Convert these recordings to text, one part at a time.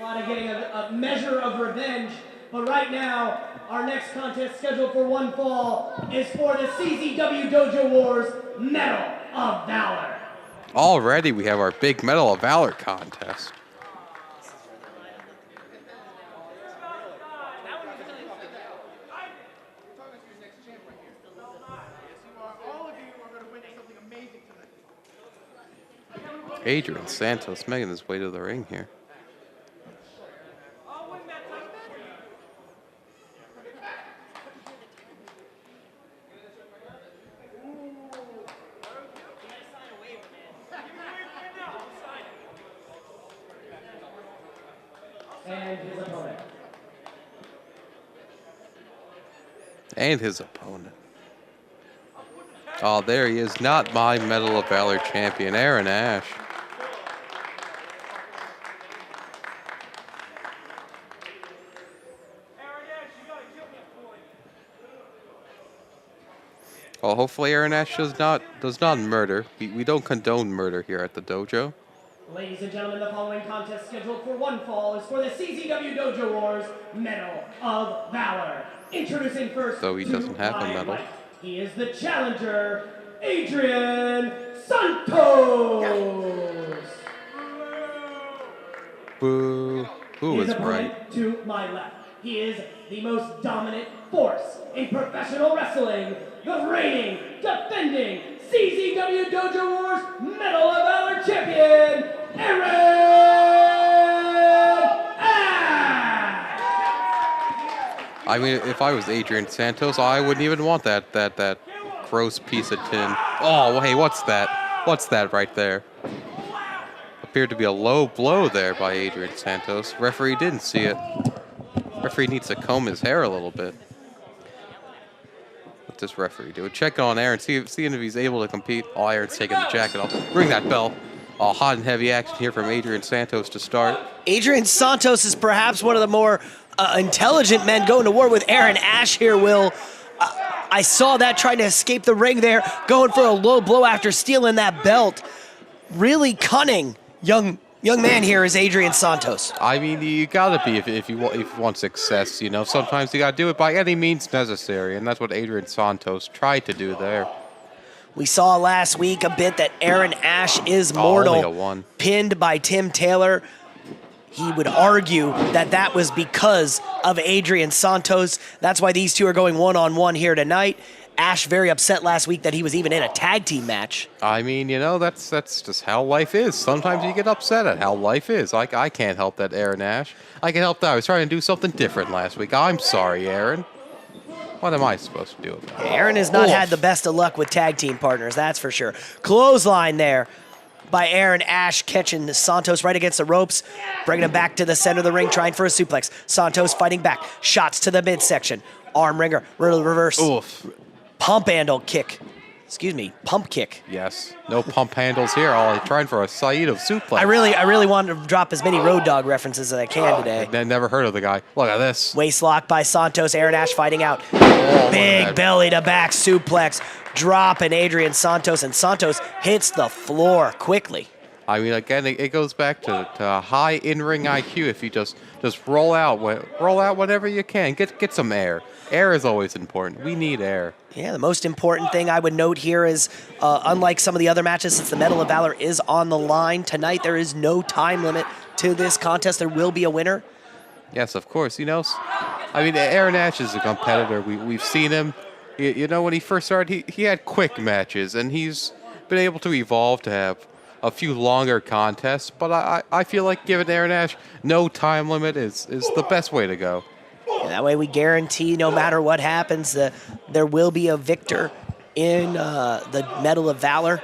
lot of getting a measure of revenge, but right now, our next contest scheduled for one fall is for the CZW Dojo Wars Medal of Valor. Already we have our big Medal of Valor contest. Adrian Santos making his way to the ring here. And his opponent. Oh, there he is. Not my Medal of Valor champion, Eran Ashe. Well, hopefully Eran Ashe does not murder. We don't condone murder here at the dojo. Ladies and gentlemen, the following contest scheduled for one fall is for the CZW Dojo Wars Medal of Valor. Introducing first, though he doesn't have a medal. Right. He is the challenger, Adrian Santos. Boo. Who is right? To my left, he is the most dominant force in professional wrestling, the reigning, defending CZW Dojo Wars Medal of Valor champion, Eran Ashe. I mean, if I was Adrian Santos, I wouldn't even want that gross piece of tin. Oh, hey, what's that? What's that right there? Appeared to be a low blow there by Adrian Santos. Referee didn't see it. Referee needs to comb his hair a little bit. What's this referee do? Check on Eran, seeing if he's able to compete. Oh, Eran's taking the jacket off. Ring that bell. Oh, hot and heavy action here from Adrian Santos to start. Adrian Santos is perhaps one of the more intelligent men going to war with Eran Ashe here, Will. I saw that trying to escape the ring there, going for a low blow after stealing that belt. Really cunning young man here is Adrian Santos. I mean, you gotta be if you want success. You know, sometimes you gotta do it by any means necessary, and that's what Adrian Santos tried to do there. We saw last week a bit that Eran Ashe is mortal, only a one. Pinned by Tim Taylor. He would argue that was because of Adrian Santos. That's why these two are going one-on-one here tonight. Ashe very upset last week that he was even in a tag team match. I mean, you know, that's just how life is. Sometimes you get upset at how life is. I can't help that, Eran Ashe. I can help that. I was trying to do something different last week. I'm sorry, Eran. What am I supposed to do about it? Eran has not had the best of luck with tag team partners, that's for sure. Clothesline there by Eran Ashe, catching Santos right against the ropes, bringing him back to the center of the ring, trying for a suplex. Santos fighting back. Shots to the midsection. Arm wringer, reverse. Oof. Pump handle kick. Excuse me, pump kick. Yes, no pump handles here. All trying for a Saito suplex. I really wanted to drop as many Road Dogg references as I can today. I never heard of the guy. Look at this. Waist lock by Santos. Eran Ashe fighting out. Oh, big belly to back suplex. Dropping Adrian Santos, and Santos hits the floor quickly. I mean, again, it goes back to high in-ring IQ. If you just roll out whenever you can, get some air. Air is always important. We need air. Yeah, the most important thing I would note here is, unlike some of the other matches, since the Medal of Valor is on the line tonight, there is no time limit to this contest. There will be a winner. Yes, of course. You know, I mean, Eran Ashe is a competitor. We've seen him. You know, when he first started, he had quick matches, and he's been able to evolve to have a few longer contests. But I feel like giving Eran Ashe no time limit is the best way to go. Yeah, that way we guarantee no matter what happens, there will be a victor in the Medal of Valor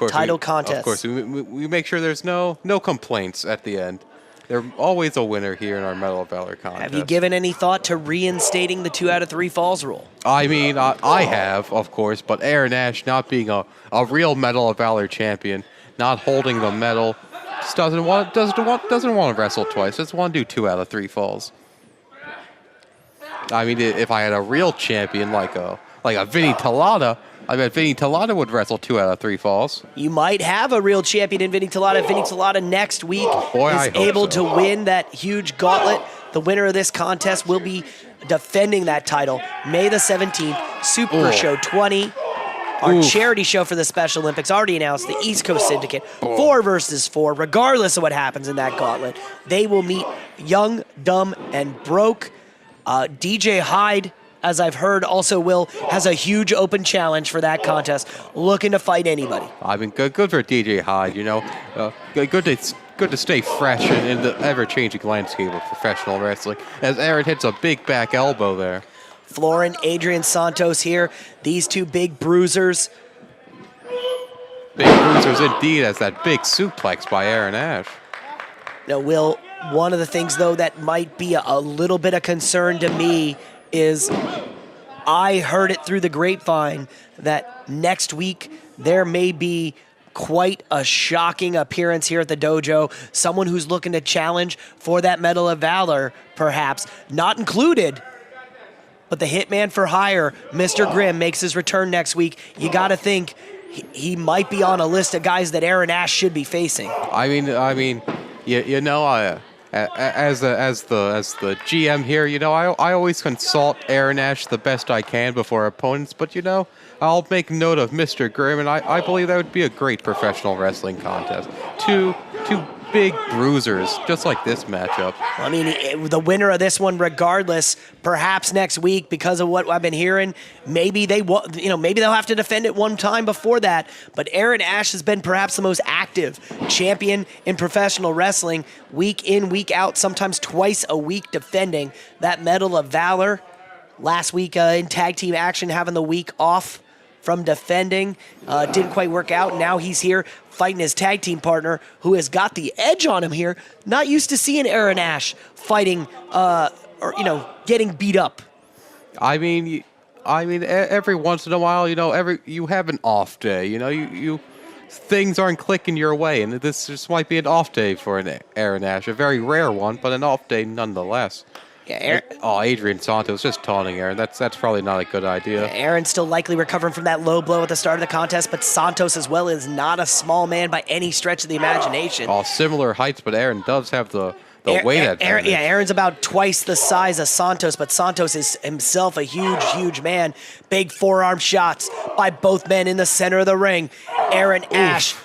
title contest. Of course, we make sure there's no complaints at the end. There's always a winner here in our Medal of Valor contest. Have you given any thought to reinstating the 2 out of 3 falls rule? I mean, I have, of course, but Eran Ashe not being a real Medal of Valor champion, not holding the medal, just doesn't want to wrestle twice. Just want to do 2 out of 3 falls. I mean, if I had a real champion like a Vinny Talata, I bet Vinny Talata would wrestle 2 out of 3 falls. You might have a real champion in Vinny Talata. Vinny Talata next week Boy, I is hope able so. to win that huge gauntlet. The winner of this contest will be defending that title May the 17th, Super Show 20. Our charity show for the Special Olympics already announced, the East Coast Syndicate, 4 versus 4, regardless of what happens in that gauntlet. They will meet Young, Dumb, and Broke. DJ Hyde, as I've heard, also has a huge open challenge for that contest, looking to fight anybody. I mean, good for DJ Hyde, you know. Good to stay fresh in the ever-changing landscape of professional wrestling, as Aaron hits a big back elbow there. Florin, Adrian Santos here. These 2 big bruisers. Big bruisers indeed, as that big suplex by Eran Ashe. Now, Will, one of the things, though, that might be a little bit of concern to me is I heard it through the grapevine that next week there may be quite a shocking appearance here at the dojo. Someone who's looking to challenge for that Medal of Valor, perhaps. Not included, but the hitman for hire, Mr. Grimm, makes his return next week. You got to think he might be on a list of guys that Eran Ashe should be facing. I mean, you know, as the GM here, you know, I always consult Eran Ashe the best I can before opponents, but you know, I'll make note of Mr. Grimm, and I believe that would be a great professional wrestling contest. Two big bruisers, just like this matchup. I mean, the winner of this one, regardless, perhaps next week, because of what I've been hearing, maybe maybe they'll have to defend it one time before that. But Eran Ashe has been perhaps the most active champion in professional wrestling, week in, week out, sometimes twice a week, defending that Medal of Valor. Last week in tag team action, having the week off from defending, didn't quite work out. Now he's here fighting his tag team partner, who has got the edge on him here. Not used to seeing Eran Ashe fighting, getting beat up. I mean, every once in a while, you know, you have an off day. You know, you things aren't clicking your way, and this just might be an off day for an Eran Ashe, a very rare one, but an off day nonetheless. Yeah, Adrian Santos just taunting Aaron. That's probably not a good idea. Aaron's still likely recovering from that low blow at the start of the contest, but Santos as well is not a small man by any stretch of the imagination. Similar heights, but Aaron does have the weight advantage. Aaron's about twice the size of Santos, but Santos is himself a huge man. Big forearm shots by both men in the center of the ring. Eran Ashe,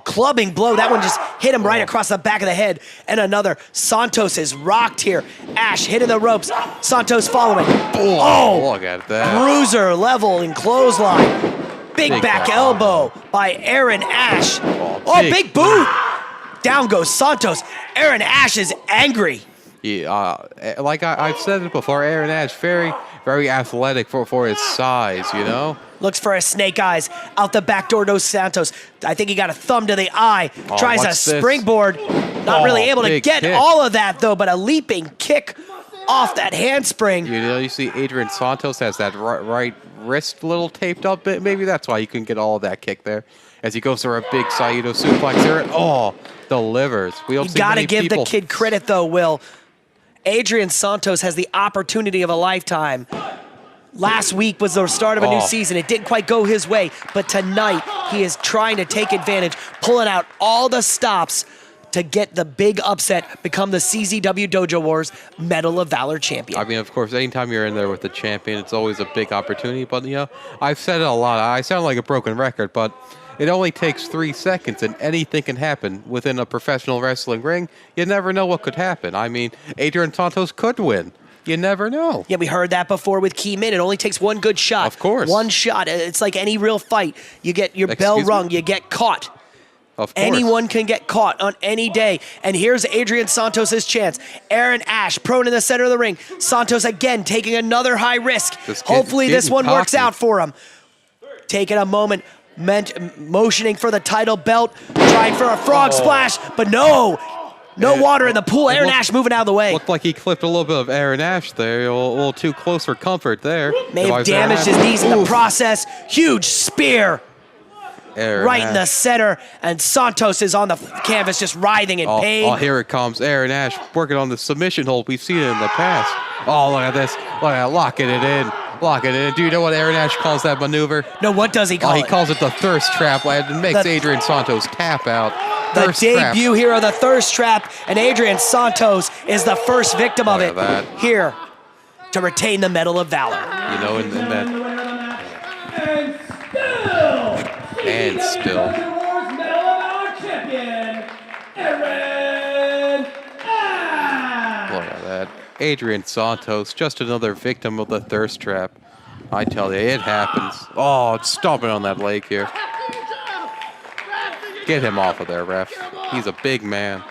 clubbing blow. That one just hit him right across the back of the head. And another. Santos is rocked here. Ashe hitting the ropes. Santos following. Look at that. Bruiser level and clothesline. Big back elbow by Eran Ashe. Big boot. Down goes Santos. Eran Ashe is angry. Yeah, like I've said it before, Eran Ashe, very, very athletic for his size, you know? Looks for his snake eyes. Out the back door goes Santos. I think he got a thumb to the eye. Tries a springboard. Not really able to get all of that, though, but a leaping kick off that handspring. You know, you see Adrian Santos has that right wrist a little taped up. Maybe that's why you can get all of that kick there. As he goes for a big Saito suplex there. Delivers. You gotta give the kid credit, though, Will. Adrian Santos has the opportunity of a lifetime. Last week was the start of a new season. It didn't quite go his way, but tonight he is trying to take advantage, pulling out all the stops to get the big upset, become the CZW Dojo Wars Medal of Valor champion. I mean, of course, anytime you're in there with the champion, it's always a big opportunity. But, you know, I've said it a lot. I sound like a broken record, but it only takes 3 seconds and anything can happen within a professional wrestling ring. You never know what could happen. I mean, Adrian Santos could win. You never know. Yeah, we heard that before with Key Min. It only takes one good shot. Of course. One shot. It's like any real fight. You get your bell rung. You get caught. Of course. Anyone can get caught on any day. And here's Adrian Santos' chance. Eran Ashe prone in the center of the ring. Santos again taking another high risk. Hopefully this one works out for him. Taking a moment. Motioning for the title belt, trying for a frog splash, but no water in the pool. Eran Ashe moving out of the way. Looked like he clipped a little bit of Eran Ashe there, a little too close for comfort there. May have damaged his knees in the process. Huge spear right in the center, and Santos is on the canvas just writhing in pain. Here it comes. Eran Ashe working on the submission hold. We've seen it in the past. Look at this. Look at that, locking it in. Lock it in. Do you know what Eran Ashe calls that maneuver? No, what does he call He it? calls it the thirst trap, lad. It makes Adrian Santos tap out. The Thirst trap. debut here of the thirst trap, and Adrian Santos is the first victim of Look it at that. here to retain the Medal of Valor. You know, in that. And still, still. CZW Dojo Wars Medal of Valor champion, Eran Ashe. Look at that. Adrian Santos, just another victim of the thirst trap. I tell you, it happens. Oh, it's stomping on that leg here. Get him off of there, ref. He's a big man.